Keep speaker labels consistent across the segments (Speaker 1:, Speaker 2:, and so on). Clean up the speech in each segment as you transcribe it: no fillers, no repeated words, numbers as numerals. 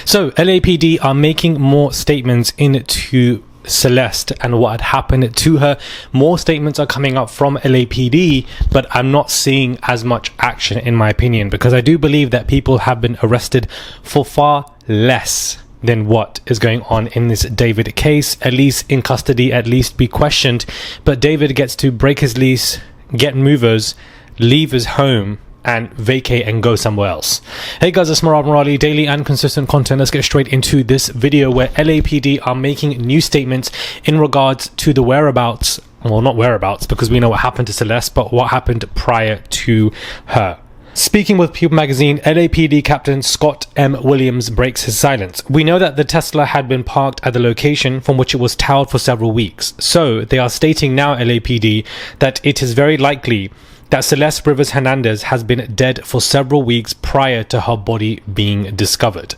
Speaker 1: So LAPD are making more statements into Celeste and what had happened to her. More statements are coming up from LAPD, but I'm not seeing as much action, in my opinion, because I do believe that people have been arrested for far less than what is going on in this David case, at least in custody, at least be questioned. But David gets to break his lease, get movers, leave his home, and vacate and go somewhere else. Hey guys, it's Murad Murali, daily and consistent content. Let's get straight into this video where LAPD are making new statements in regards to the whereabouts, well, not whereabouts because we know what happened to Celeste, but what happened prior to her. Speaking with People magazine, LAPD Captain Scott M. Williams breaks his silence. We know that the Tesla had been parked at the location from which it was towed for several weeks. So they are stating now, LAPD, that it is very likely that Celeste Rivers Hernandez has been dead for several weeks prior to her body being discovered.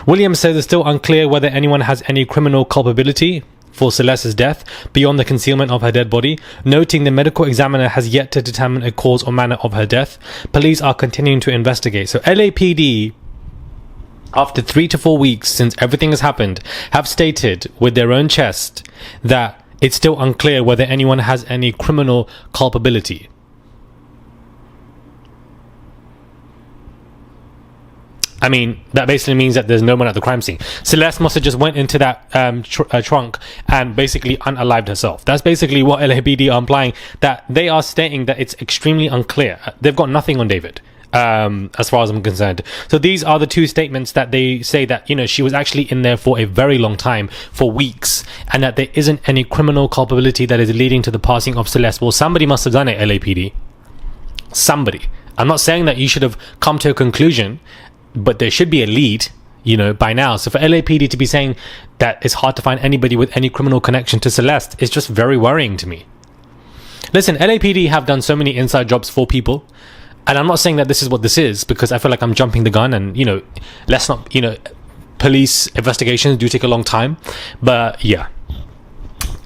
Speaker 1: Williams says it's still unclear whether anyone has any criminal culpability for Celeste's death beyond the concealment of her dead body, noting the medical examiner has yet to determine a cause or manner of her death. Police are continuing to investigate. So LAPD, after 3 to 4 weeks since everything has happened, have stated with their own chest that it's still unclear whether anyone has any criminal culpability. I mean, that basically means that there's no one at the crime scene. Celeste must have just went into that trunk and basically unalived herself. That's basically what LAPD are implying, that they are stating that it's extremely unclear. They've got nothing on David, as far as I'm concerned. So these are the two statements that they say that, you know, she was actually in there for a very long time, for weeks, and that there isn't any criminal culpability that is leading to the passing of Celeste. Well, somebody must have done it, LAPD. Somebody. I'm not saying that you should have come to a conclusion, but there should be a lead, you know, by now. So for LAPD to be saying that it's hard to find anybody with any criminal connection to Celeste is just very worrying to me. Listen, LAPD have done so many inside jobs for people, and I'm not saying that this is what this is, because I feel like I'm jumping the gun, and, you know, let's not, you know, police investigations do take a long time, but yeah,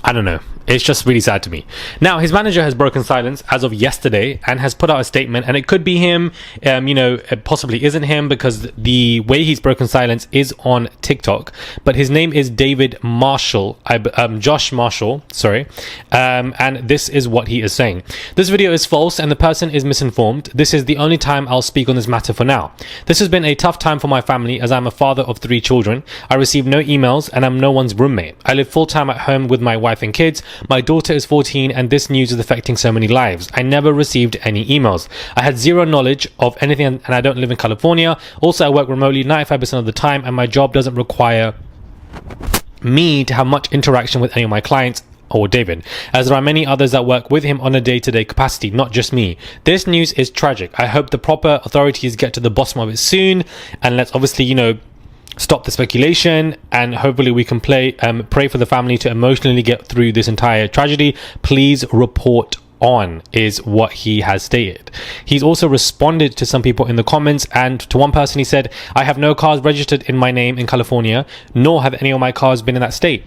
Speaker 1: I don't know. It's just really sad to me. Now, his manager has broken silence as of yesterday and has put out a statement, and it could be him, you know, it possibly isn't him, because the way he's broken silence is on TikTok, but his name is David Marshall, Josh Marshall, sorry, and this is what he is saying. This video is false and the person is misinformed. This is the only time I'll speak on this matter for now. This has been a tough time for my family as I'm a father of 3 children. I receive no emails and I'm no one's roommate. I live full-time at home with my wife and kids. My daughter is 14 and this news is affecting so many lives. I never received any emails. I had zero knowledge of anything, and I don't live in California. Also, I work remotely 95% of the time, and my job doesn't require me to have much interaction with any of my clients or David, as there are many others that work with him on a day-to-day capacity, not just me. This news is tragic. I hope the proper authorities get to the bottom of it soon, and let's obviously, you know, stop the speculation, and hopefully we can pray for the family to emotionally get through this entire tragedy. Please report on, is what he has stated. He's also responded to some people in the comments, and to one person he said, I have no cars registered in my name in California, nor have any of my cars been in that state.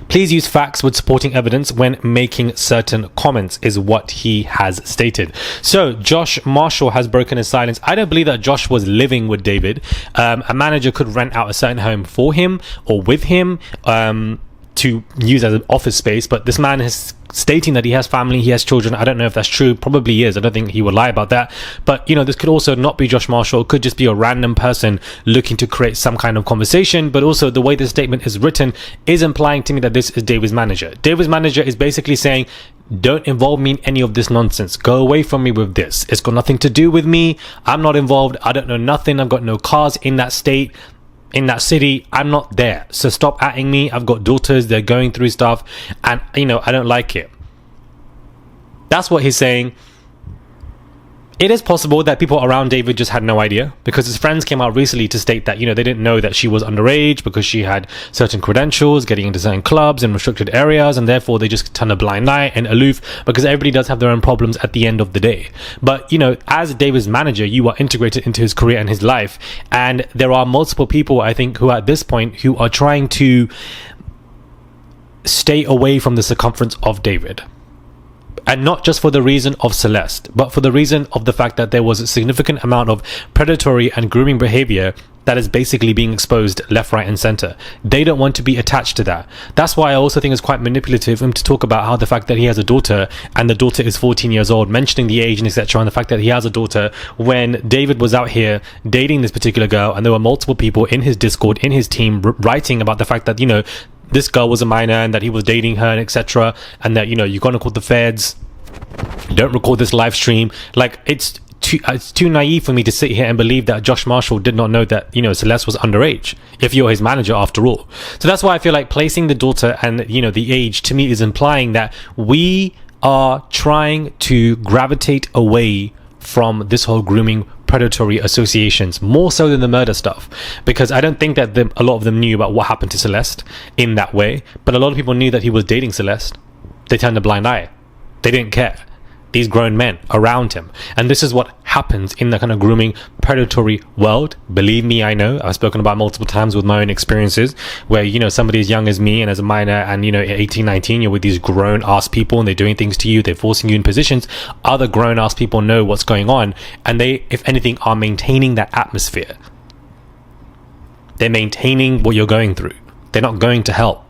Speaker 1: Please use facts with supporting evidence when making certain comments, is what he has stated. So Josh Marshall has broken his silence. I don't believe that Josh was living with David. A manager could rent out a certain home for him or with him to use as an office space, but this man is stating that he has family, he has children. I don't know if that's true. Probably is. I don't think he would lie about that. But, you know, this could also not be Josh Marshall. It could just be a random person looking to create some kind of conversation. But also the way the statement is written is implying to me that this is David's manager. David's manager is basically saying, don't involve me in any of this nonsense. Go away from me with this. It's got nothing to do with me. I'm not involved. I don't know nothing. I've got no cars in that state, in that city. I'm not there, so stop atting me. I've got daughters, they're going through stuff, and, you know, I don't like it. That's what he's saying. It is possible that people around David just had no idea, because his friends came out recently to state that, you know, they didn't know that she was underage because she had certain credentials, getting into certain clubs and restricted areas, and therefore they just turned a blind eye and aloof, because everybody does have their own problems at the end of the day. But, you know, as David's manager, you are integrated into his career and his life, and there are multiple people, I think, who at this point who are trying to stay away from the circumference of David. And not just for the reason of Celeste, but for the reason of the fact that there was a significant amount of predatory and grooming behavior that is basically being exposed left, right and center. They don't want to be attached to that. That's why I also think it's quite manipulative of him to talk about how the fact that he has a daughter and the daughter is 14 years old, mentioning the age and etc., and the fact that he has a daughter, when David was out here dating this particular girl and there were multiple people in his Discord, in his team, writing about the fact that, you know, this girl was a minor and that he was dating her and etc., and that, you know, you're gonna call the feds, don't record this live stream. Like, it's too naive for me to sit here and believe that Josh Marshall did not know that, you know, Celeste was underage, if you're his manager after all. So that's why I feel like placing the daughter and, you know, the age to me is implying that we are trying to gravitate away from this whole grooming predatory associations, more so than the murder stuff, because I don't think that a lot of them knew about what happened to Celeste in that way, but a lot of people knew that he was dating Celeste. They turned a blind eye. They didn't care. These grown men around him. And this is what happens in the kind of grooming predatory world. Believe me, I know. I've spoken about multiple times with my own experiences where, you know, somebody as young as me and as a minor and, you know, 18, 19, you're with these grown ass people and they're doing things to you. They're forcing you in positions. Other grown ass people know what's going on. And they, if anything, are maintaining that atmosphere. They're maintaining what you're going through. They're not going to help.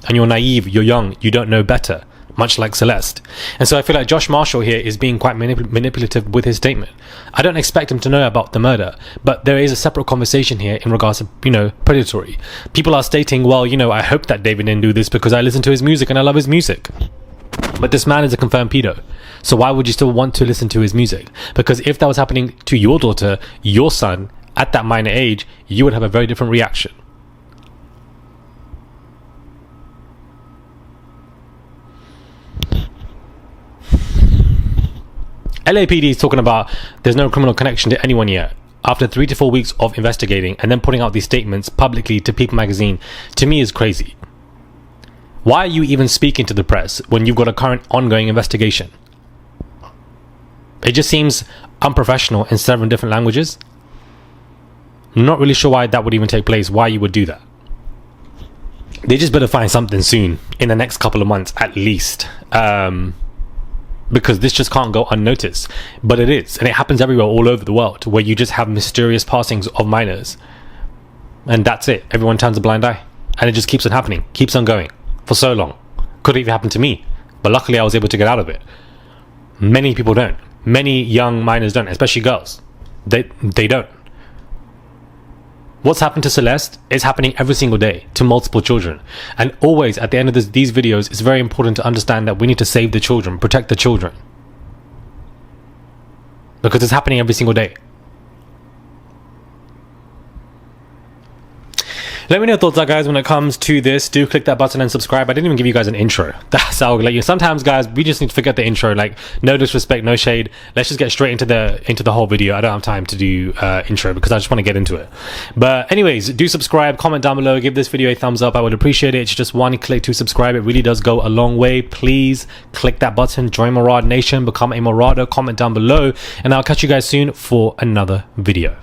Speaker 1: And you're naive. You're young. You don't know better. Much like Celeste. And so I feel like Josh Marshall here is being quite manipulative with his statement. I don't expect him to know about the murder, but there is a separate conversation here in regards to, you know, predatory. People are stating, well, you know, I hope that David didn't do this because I listen to his music and I love his music. But this man is a confirmed pedo. So why would you still want to listen to his music? Because if that was happening to your daughter, your son, at that minor age, you would have a very different reaction. LAPD is talking about there's no criminal connection to anyone yet. After 3 to 4 weeks of investigating and then putting out these statements publicly to People magazine, to me is crazy. Why are you even speaking to the press when you've got a current ongoing investigation? It just seems unprofessional in several different languages. I'm not really sure why that would even take place, why you would do that. They just better find something soon, in the next couple of months at least. Because this just can't go unnoticed. But it is, and it happens everywhere all over the world, where you just have mysterious passings of minors and that's it. Everyone turns a blind eye and it just keeps on happening, keeps on going for so long. Could even happen to me, but luckily I was able to get out of it. Many people don't. Many young minors don't, especially girls. They don't. What's happened to Celeste is happening every single day to multiple children. And always at the end of these videos, it's very important to understand that we need to save the children, protect the children. Because it's happening every single day. Let me know your thoughts, guys, when it comes to this. Do click that button and subscribe. I didn't even give you guys an intro. That's how I'll let you. Sometimes, guys, we just need to forget the intro. Like, no disrespect, no shade. Let's just get straight into the whole video. I don't have time to do intro because I just want to get into it. But anyways, do subscribe, comment down below, give this video a thumbs up. I would appreciate it. It's just one click to subscribe. It really does go a long way. Please click that button. Join Marauder Nation. Become a Marauder. Comment down below. And I'll catch you guys soon for another video.